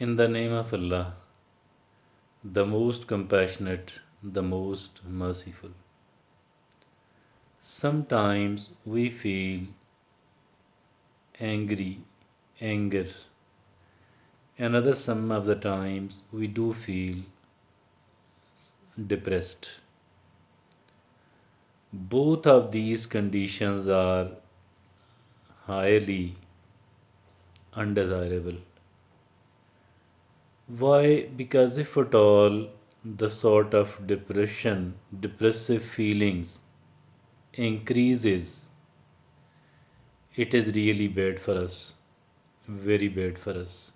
In the name of Allah, the most compassionate, the most merciful. Sometimes we feel angry, anger. Another some of the times we do feel depressed. Both of these conditions are highly undesirable. Why? Because if at all the sort of depressive feelings increases, it is really bad for us, very bad for us.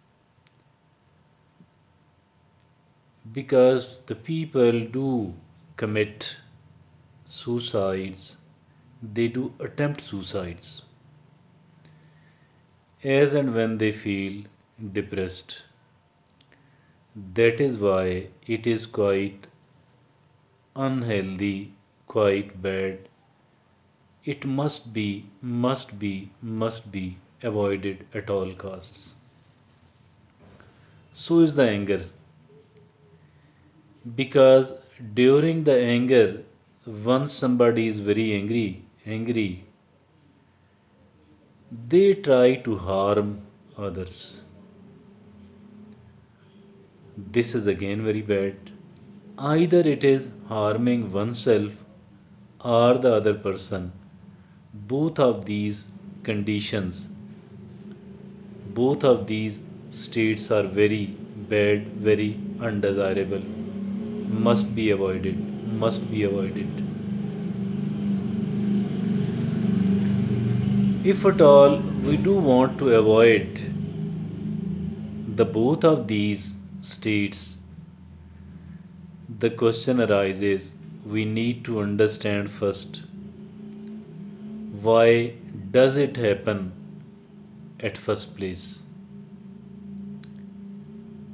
Because the people do commit suicides, they do attempt suicides as and when they feel depressed. That is why it is quite unhealthy, quite bad. It must be avoided at all costs. So is the anger. Because during the anger, once somebody is very angry, they try to harm others. This is again very bad. Either it is harming oneself or the other person. Both of these conditions, both of these states are very bad, very undesirable, must be avoided, must be avoided. If at all we do want to avoid the both of these states, the question arises, we need to understand first, why does it happen at first place?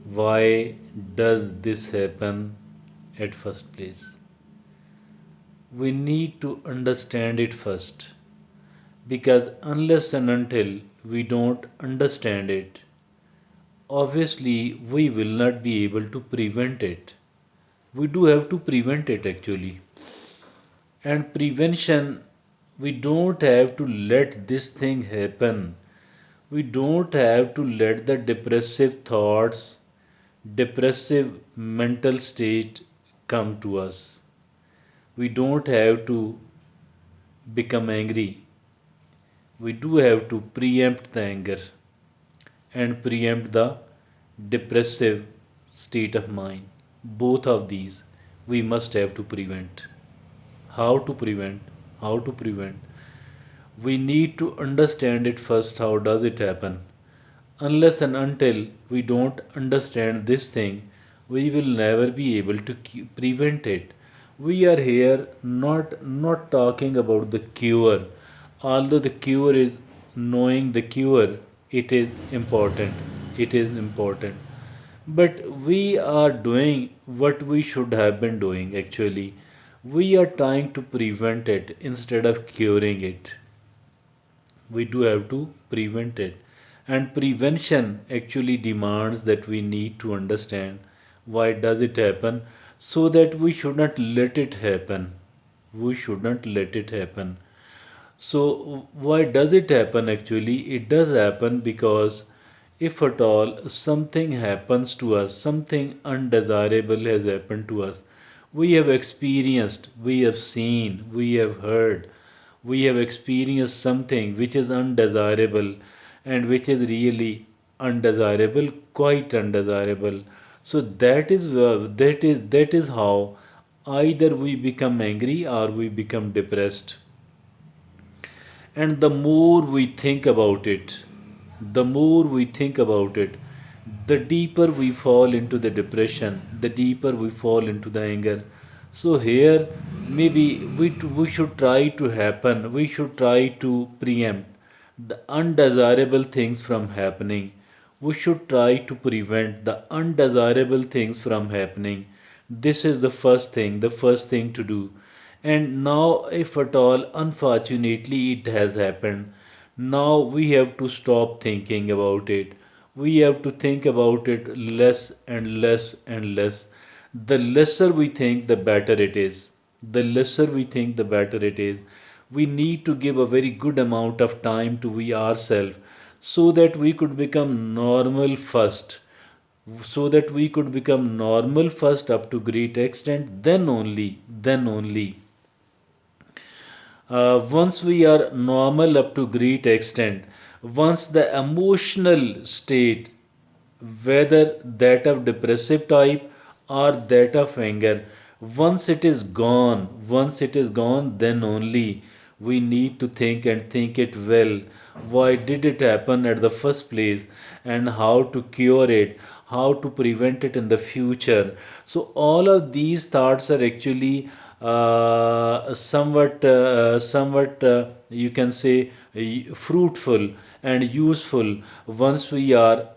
Why does this happen at first place? We need to understand it first, because unless and until we don't understand it, obviously we will not be able to prevent it. We do have to prevent it actually. And prevention, we don't have to let this thing happen. We don't have to let the depressive thoughts, depressive mental state come to us. We don't have to become angry. We do have to preempt the anger and preempt the depressive state of mind. Both of these we must have to prevent. How to prevent? How to prevent? We need to understand it first. How does it happen? Unless and until we don't understand this thing, we will never be able to prevent it. We are here not talking about the cure. Although the cure is knowing the cure, it is important. It is important. But we are doing what we should have been doing actually. We are trying to prevent it instead of curing it. We do have to prevent it. And prevention actually demands that we need to understand why does it happen, so that we should not let it happen. We should not let it happen. So why does it happen actually? It does happen because if at all something happens to us, something undesirable has happened to us, we have experienced, we have seen, we have heard, we have experienced something which is undesirable and which is really undesirable, quite undesirable. So that is how either we become angry or we become depressed. And the more we think about it, the more we think about it, the deeper we fall into the depression, the deeper we fall into the anger. So here, maybe we should try to happen, we should try to preempt the undesirable things from happening. We should try to prevent the undesirable things from happening. This is the first thing to do. And now, if at all, unfortunately, it has happened, now we have to stop thinking about it. We have to think about it less and less and less. The lesser we think, the better it is. The lesser we think, the better it is. We need to give a very good amount of time to we ourselves so that we could become normal first. So that we could become normal first up to great extent, then only once we are normal up to great extent, once the emotional state, whether that of depressive type or that of anger, once it is gone, then only we need to think and think it well. Why did it happen at the first place, and how to cure it, how to prevent it in the future? So, all of these thoughts are actually somewhat, you can say, fruitful and useful once we are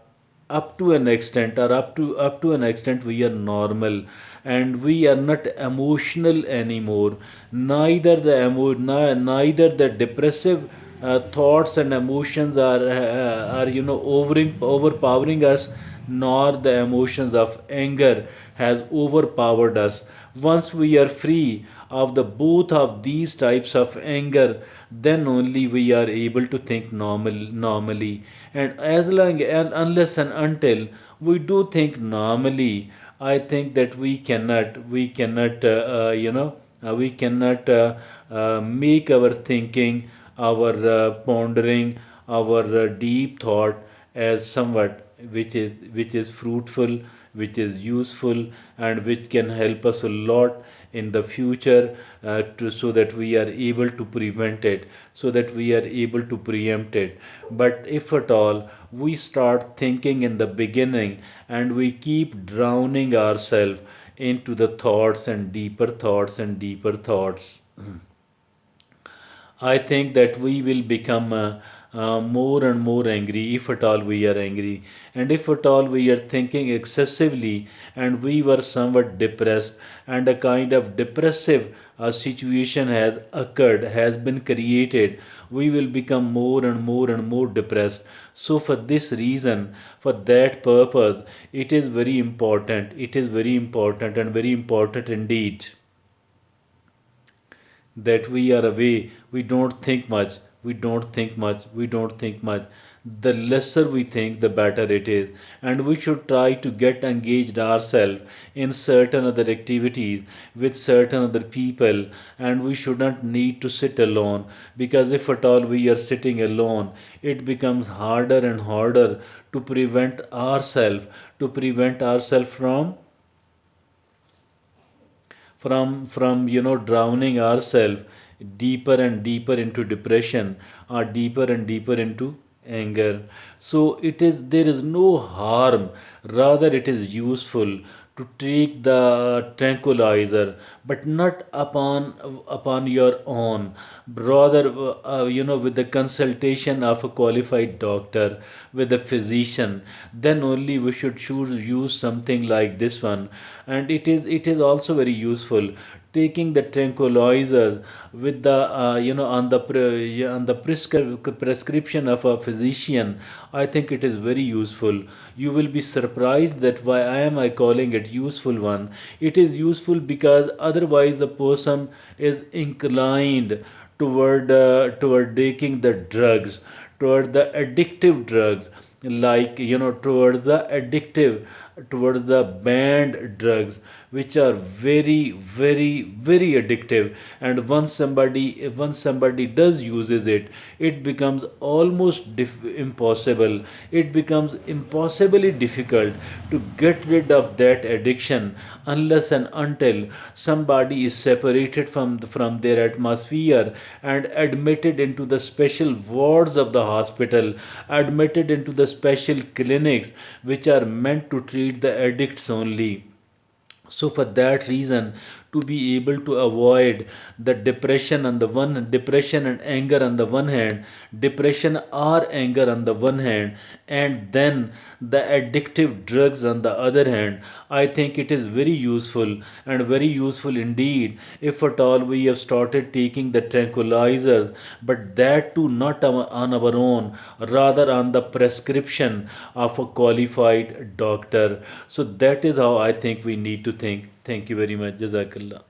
up to an extent, or up to an extent we are normal and we are not emotional anymore. Neither the depressive thoughts and emotions are overpowering us, nor the emotions of anger has overpowered us. Once we are free of the both of these types of anger, then only we are able to think normally. And as long and unless and until we do think normally, I think that we cannot make our thinking, our pondering, our deep thought as somewhat which is fruitful, which is useful, and which can help us a lot in the future, so that we are able to prevent it, so that we are able to preempt it. But if at all we start thinking in the beginning and we keep drowning ourselves into the thoughts and deeper thoughts and deeper thoughts, I think that we will become more and more angry if at all we are angry, and if at all we are thinking excessively, and we were somewhat depressed, and a kind of depressive situation has occurred, has been created, we will become more and more and more depressed. So, for this reason, for that purpose, it is very important, it is very important, and very important indeed that we are away, we don't think much, we don't think much. The lesser we think, the better it is. And we should try to get engaged ourselves in certain other activities with certain other people, and we should not need to sit alone, because if at all we are sitting alone, it becomes harder and harder to prevent ourselves from drowning ourselves deeper and deeper into depression, or deeper and deeper into anger. So it is there is no harm, rather it is useful to take the tranquilizer, but not upon your own, rather with the consultation of a qualified doctor, with a physician. Then only we should choose use something like this one. And it is also very useful taking the tranquilizers with the on the prescription of a physician. I think it is very useful. You will be surprised that why am I calling it useful one. It is useful because otherwise a person is inclined toward taking the drugs, toward the addictive drugs, like towards the banned drugs, which are very very very addictive. And once somebody does uses it, it becomes almost impossible, it becomes impossibly difficult to get rid of that addiction, unless and until somebody is separated from their atmosphere and admitted into the special wards of the hospital, admitted into the special clinics which are meant to treat the addicts only. So, for that reason, to be able to avoid the depression and anger on the one hand, depression or anger on the one hand, and then the addictive drugs on the other hand. I think it is very useful and very useful indeed if at all we have started taking the tranquilizers, but that too not on our own, rather on the prescription of a qualified doctor. So that is how I think we need to think. Thank you very much. Jazakallah.